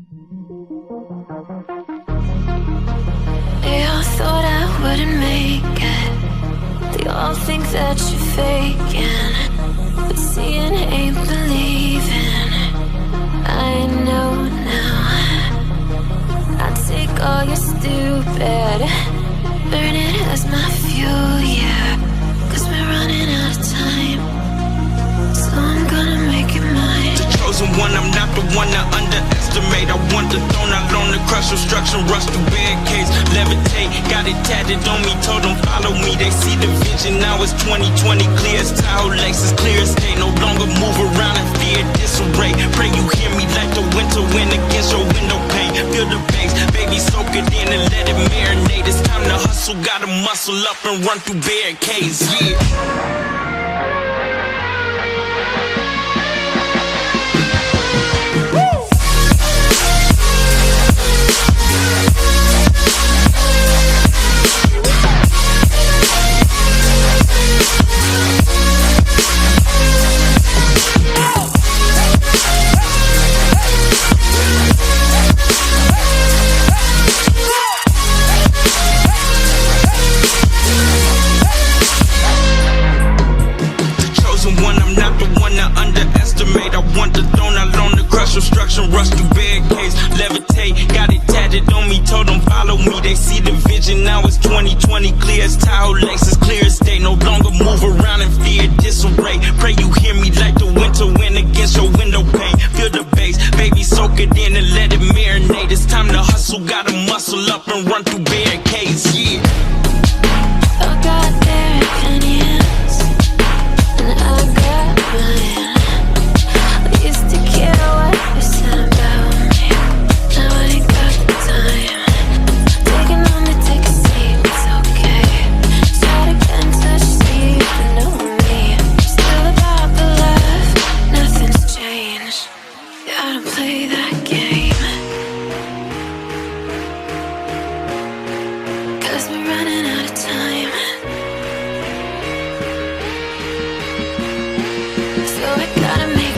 They all thought I wouldn't make it. They all think that you're faking, but seeing ain't believing. I know now. I take all your stupid, burn it as my fuel, yeah. 'Cause we're running out of time, so I'm gonna make it mine. The chosen one, I'm not the one to underestimate. I want the throne, I loan the crush, obstruction, rush through barricades, levitate. Got it tatted on me, told them follow me. They see the vision, now it's 2020, clear as Tahoe lakes, as clear as day. No longer move around in fear, disarray. Pray you hear me like the winter wind against your window pane. Feel the bass, baby, soak it in and let it marinate. It's time to hustle, gotta muscle up and run through barricades, yeah. Obstruction, rush through barricades, levitate. Got it tatted on me, told them follow me. They see the vision, now it's 2020, clear as Tahoe lakes, as clear as day. No longer move around in fear, disarray. Pray you hear me like the winter wind against your window pane. Feel the bass, baby, soak it in and let it marinate. It's time to hustle, gotta muscle up and run through barricades, yeah. I got their opinions, and I got mine. Used to care what you said about me. Now I ain't got the time. Taking on to take a seat, it's okay. Start again, touch sleep, but know me. Still about the love, nothing's changed. Yeah, I don't play that game. 'Cause we're running out of time. So I gotta make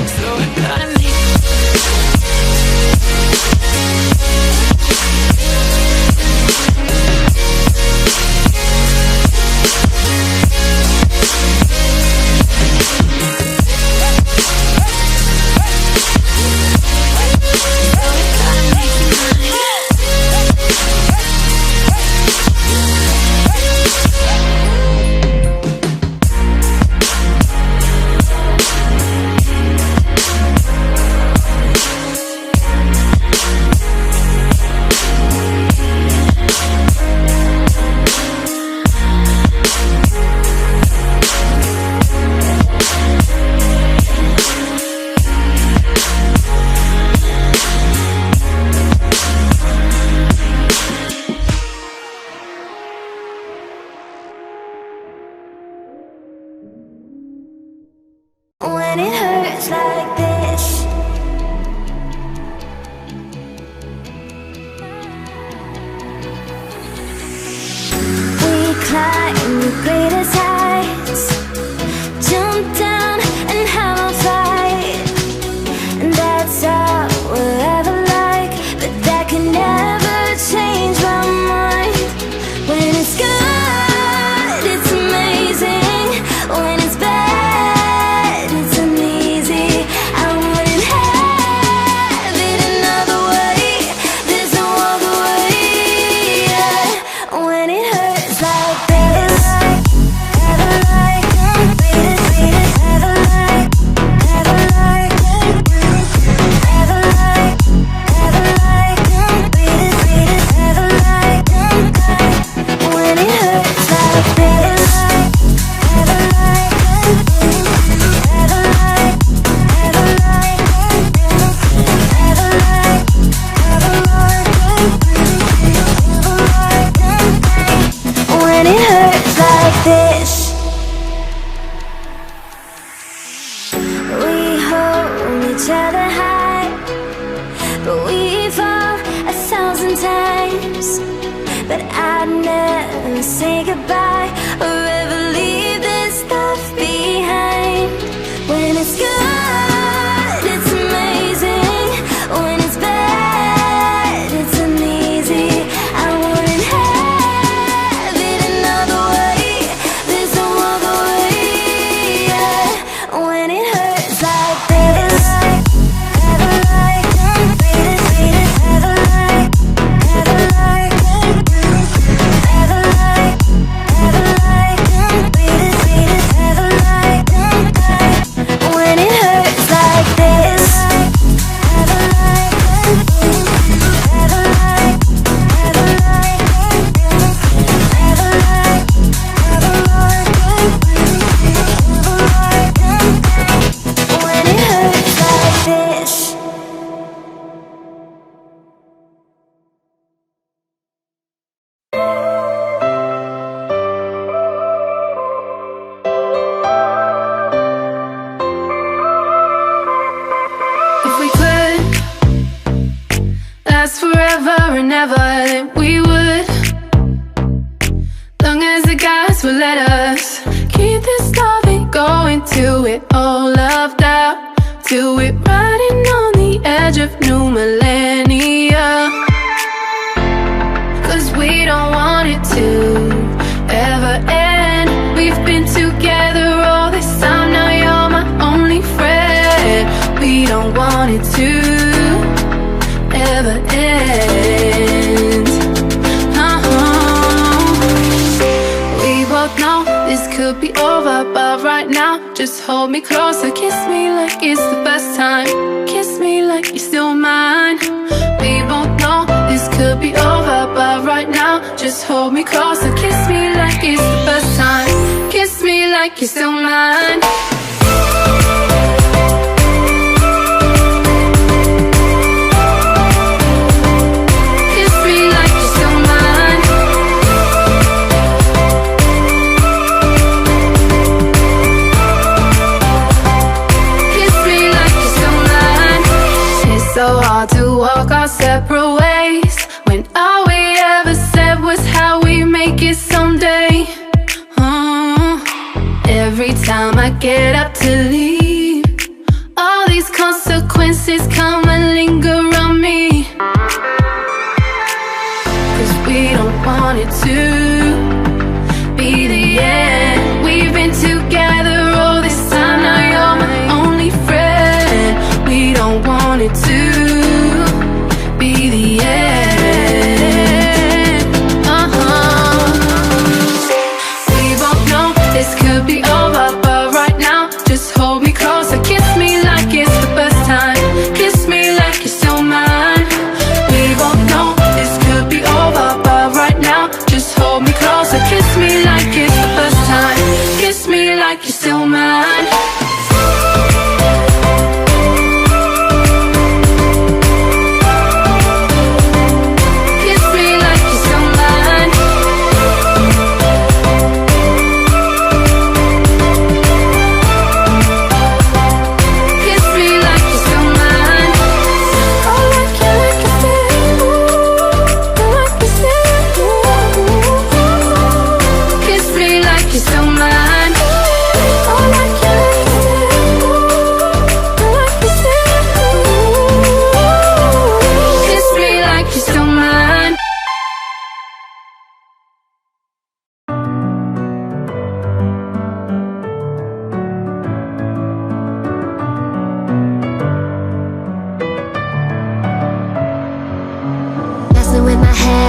when it hurts like this. We climb the greatest heights, jump down and have a fight, and that's all we'll ever like. But that can never change my mind. When it's good, it's amazing. When it's bad, it's uneasy. I wouldn't have it another way. There's no other way, yeah. When it hurts like this, ever like, ever like, ever like, ever like, ever like, ever like, when it hurts like this, ever like, ever like, ever like, ever like, ever like, when it hurts like this. We hold each other high, but we fall 1,000 times. But I'd never say goodbye or ever leave this stuff behind. When it's good, it's amazing. When it's bad, last forever and ever, then we would. Long as the gods will let us keep this loving going till we're all loved out, till we're riding on the edge of new millennia. Cause we don't want it to ever end. We've been together all this time, now you're my only friend. We don't want it to ever end. We both know this could be over, but right now just hold me closer. Kiss me like it's the first time. Kiss me like you're still mine. We both know this could be over, but right now just hold me closer. Kiss me like it's the first time. Kiss me like you're still mine. So hard to walk our separate ways when all we ever said was how we make it someday. Every time I get up to leave, all these consequences come and linger on me. Cause we don't want it to be the end. We've been together all this time, now you're my only friend. We don't want it to be the end. We both know this could be over, but right now just hold me closer. Kiss me like it's the first time. Kiss me like you're still mine. We both know this could be over, but right now just hold me closer. Kiss me like it's the first time. Kiss me like you're still mine. With my head